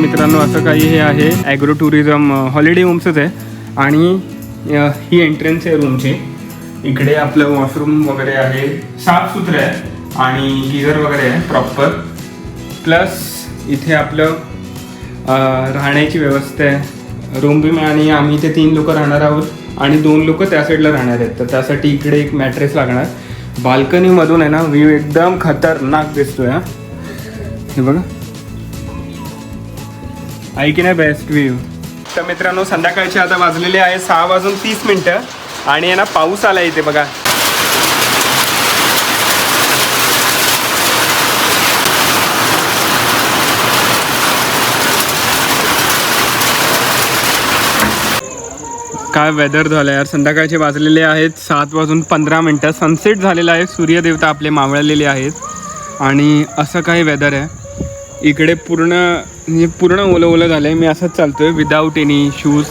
मित्रांनो असं काही हे आहे ॲग्रो टुरिझम हॉलिडे होम्सच आहे आणि ही एंट्रन्स आहे रूमची. इकडे आपलं वॉशरूम वगैरे आहे, साफसुथरं आहे आणि गिझर वगैरे आहे प्रॉपर. प्लस इथे आपलं राहण्याची व्यवस्था आहे, रूम बिम. आणि आम्ही इथे 3 लोक राहणार आहोत आणि 2 लोक त्या साईडला राहणार आहेत. तर त्यासाठी इकडे एक मॅट्रेस लागणार. बाल्कनीमधून आहे ना व्ह्यू एकदम खतरनाक दिसतोय. हे बघा, आहे की नाही बेस्ट व्ह्यू. तर मित्रांनो संध्याकाळचे आता वाजलेले आहे 6:30 आणि आहे ना पाऊस आला इथे बघा. काय वेदर झालं यार. संध्याकाळचे वाजलेले आहेत 7:15. सनसेट झालेला आहे, सूर्यदेवता आपले मावळलेले आहेत आणि असं काही वेदर आहे इकडे. पूर्ण ओलं झालं आहे. मी असंच चालतो आहे विदाऊट एनी शूज,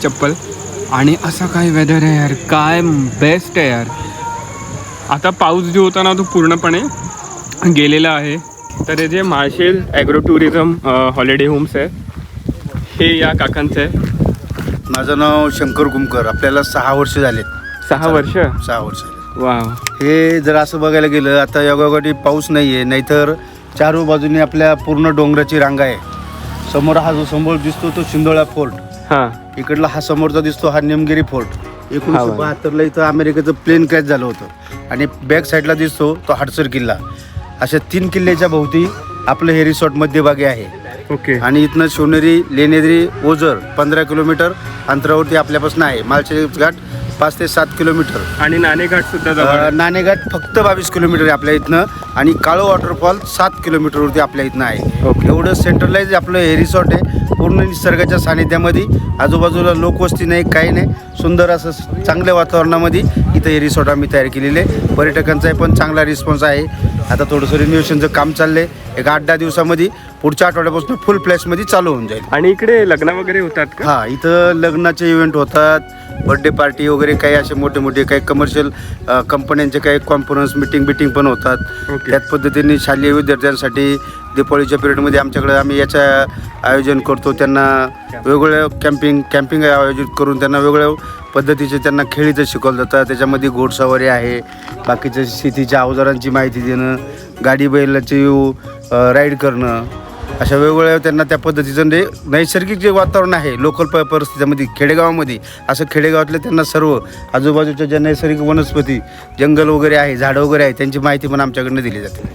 चप्पल. आणि असं काही वेदर आहे यार, काय बेस्ट आहे यार. आता पाऊस जो होता ना तो पूर्णपणे गेलेला आहे. तर हे जे Malshej agro tourism holiday homes आहे हे या काकांचं आहे. माझं नाव शंकर कुमकर. आपल्याला 6 वर्ष झाले. 6 वर्ष? 6 वर्ष. वा. हे जर असं बघायला गेलं आता योगायोगाने पाऊस नाही आहे, नाहीतर चारू बाजूने आपल्या पूर्ण डोंगराची रांग आहे. समोर हा जो समोर दिसतो तो शिंदोळा फोर्ट. हां. इकडला हा समोरचा दिसतो हा निमगिरी फोर्ट. 1972ला इथं अमेरिकेचं प्लेन क्रॅश झालं होतं. आणि बॅक साईडला दिसतो तो हडसर किल्ला. अशा 3 किल्ल्याच्या भोवती आपलं हे रिसॉर्ट मध्यभागी आहे. ओके. आणि इथनं शिवनेरी, लेणेद्री, ओझर 15 किलोमीटर अंतरावरती आपल्यापासून आहे. माळशेज घाट 5 ते 7 किलोमीटर. आणि नाणेघाट सुद्धा. नाणेघाट फक्त 22 किलोमीटर आहे आपल्या इथनं. आणि काळो वॉटरफॉल 7 किलोमीटरवरती आपल्या इथनं आहे. ओके. एवढं सेंट्रलाइज आपलं हे रिसॉर्ट आहे. पूर्ण निसर्गाच्या सानिध्यामध्ये, आजूबाजूला लोकवस्ती नाही, काही नाही. सुंदर असं चांगल्या वातावरणामध्ये इथं हे रिसॉर्ट आम्ही तयार केलेले. पर्यटकांचाही पण चांगला रिस्पॉन्स आहे. आता थोडंसं रिनोव्हेशनचं काम चाललंय. एक 8-10 दिवसामध्ये पुढच्या आठवड्यापासून फुल फ्लॅशमध्ये चालू होऊन जाईल. आणि इकडे लग्न वगैरे होतात का? हां, इथं लग्नाचे इव्हेंट होतात, बर्थडे पार्टी वगैरे, काही असे मोठे मोठे काही कमर्शियल कंपन्यांचे काही कॉन्फरन्स बिटिंग पण होतात. ओके. त्याच पद्धतीने शालेय विद्यार्थ्यांसाठी दिवाळीच्या पिरियडमध्ये आमच्याकडे आम्ही याचं आयोजन करतो. त्यांना वेगवेगळ्या कॅम्पिंग आयोजित करून त्यांना वेगवेगळ्या पद्धतीचे त्यांना खेळ इथं शिकवलं जातं. त्याच्यामध्ये घोडसवारी आहे, बाकीच्या शेतीच्या अवजारांची माहिती देणं, गाडी बैलाची राईड करणं, अशा वेगवेगळ्या त्यांना त्या पद्धतीचं म्हणजे नैसर्गिक जे वातावरण आहे लोकल परिस्थितीमध्ये खेडेगावामध्ये, असं खेडेगावातले त्यांना सर्व आजूबाजूच्या ज्या नैसर्गिक वनस्पती, जंगल वगैरे आहे, झाडं वगैरे आहे, त्यांची माहिती पण आमच्याकडनं दिली जाते.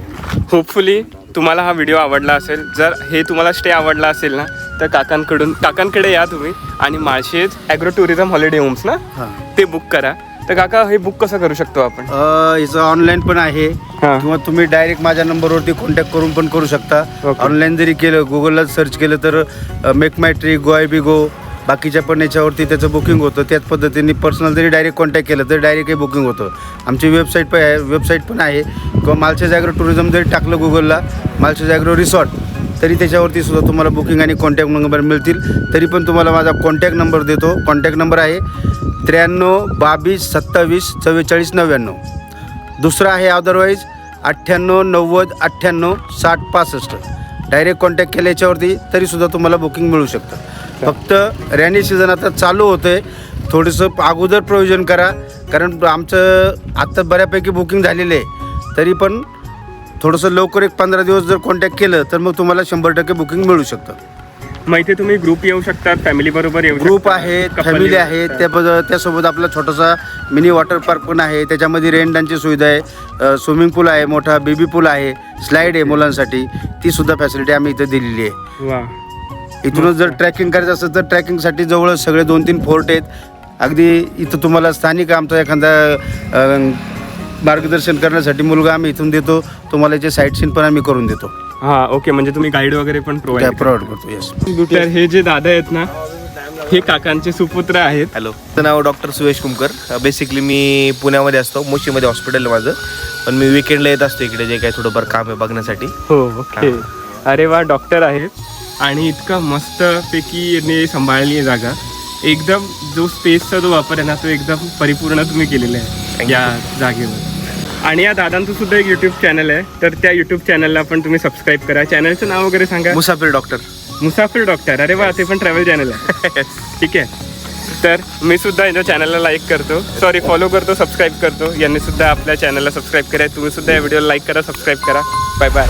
होपफुली तुम्हाला हा व्हिडिओ आवडला असेल. जर हे तुम्हाला स्टे आवडला असेल ना तर काकांकडे या तुम्ही आणि Malshej agro tourism holiday homes ना ते बुक करा. तर काका हे बुक कसं करू शकतो आपण? याचं ऑनलाईन पण आहे किंवा तुम्ही डायरेक्ट माझ्या नंबरवरती कॉन्टॅक्ट करून पण करू शकता. ऑनलाईन जरी केलं, गुगलला सर्च केलं तर make my trip, goibibo, बाकीच्या पण याच्यावरती त्याचं बुकिंग होतं. त्याच पद्धतीने पर्सनल जरी डायरेक्ट कॉन्टॅक्ट केलं तर डायरेक्टही बुकिंग होतं. आमची वेबसाईट पण आहे किंवा माळशेज ॲग्रो टुरिझम जरी टाकलं गुगलला, माळशेज ॲग्रो रिसॉर्ट, तरी त्याच्यावरती सुद्धा तुम्हाला बुकिंग आणि कॉन्टॅक्ट नंबर मिळतील. तरी पण तुम्हाला माझा कॉन्टॅक्ट नंबर देतो. कॉन्टॅक्ट नंबर आहे 93 22 27 44 99. दुसरा आहे अदरवाईज 98 90 98 60 65. डायरेक्ट कॉन्टॅक्ट केल्या याच्यावरती तरीसुद्धा तुम्हाला बुकिंग मिळू शकतं. फक्त रेनी सीझन आता चालू होतं आहे, थोडंसं अगोदर प्रोव्हिजन करा, कारण आमचं आत्ता बऱ्यापैकी बुकिंग झालेलं आहे. तरी पण थोडंसं लवकर एक 15 दिवस जर कॉन्टॅक्ट केलं तर मग तुम्हाला 100% बुकिंग मिळू शकतं. मग इथे तुम्ही ग्रुप येऊ शकतात, फॅमिली बरोबर येऊ शकतात. ग्रुप आहे, फॅमिली आहे, त्यासोबत आपला छोटासा मिनी वॉटर पार्क पण आहे. त्याच्यामध्ये रेनडांची सुविधा आहे, स्विमिंग पूल आहे, मोठा बेबी पूल आहे, स्लाईड आहे मुलांसाठी, ती सुद्धा फॅसिलिटी आम्ही इथं दिलेली आहे. वा. इथूनच जर ट्रॅकिंग करायचं असेल तर ट्रॅकिंगसाठी जवळच सगळे 2-3 फोर्ट आहेत. अगदी इथं तुम्हाला स्थानिक आमचा एखादा मार्गदर्शन करण्यासाठी मुलगा आम्ही इथून देतो. तुम्हाला याचे साईट सीन पण आम्ही करून देतो. हां, ओके. म्हणजे तुम्ही गाईड वगैरे पण प्रोव्हाइड करतो. येस. तर हे जे दादा आहेत ना हे काकांचे सुपुत्र आहेत. हॅलो, माझं नाव डॉक्टर सुयश कुमकर. बेसिकली मी पुण्यामध्ये असतो, मुशीमध्ये हॉस्पिटल आहे माझं, पण मी विकेंडला येत असतो इकडे जे काही थोडंफार काम आहे बघण्यासाठी. हो, ओके. अरे वा, डॉक्टर आहेत आणि इतका मस्तपैकी यांनी सांभाळली आहे जागा. एकदम जो स्पेसचा जो वापर आहे ना तो एकदम परिपूर्ण तुम्ही केलेला आहे या जागेवर. आणि या दादांचं सुद्धा एक यूट्यूब चॅनल आहे, तर त्या यूट्यूब चॅनलला पण तुम्ही सबस्क्राईब करा. चॅनलचं नाव वगैरे सांगा. मुसाफिर डॉक्टर. मुसाफिर डॉक्टर, अरे वा, ते पण ट्रॅव्हल चॅनल आहे. ठीक आहे, तर मी सुद्धा यांच्या चॅनलला लाईक करतो, फॉलो करतो, सबस्क्राईब करतो. यांनी सुद्धा आपल्या चॅनलला सबस्क्राईब करा. तुम्ही सुद्धा या व्हिडिओला लाईक करा, सबस्क्राईब करा. Bye bye.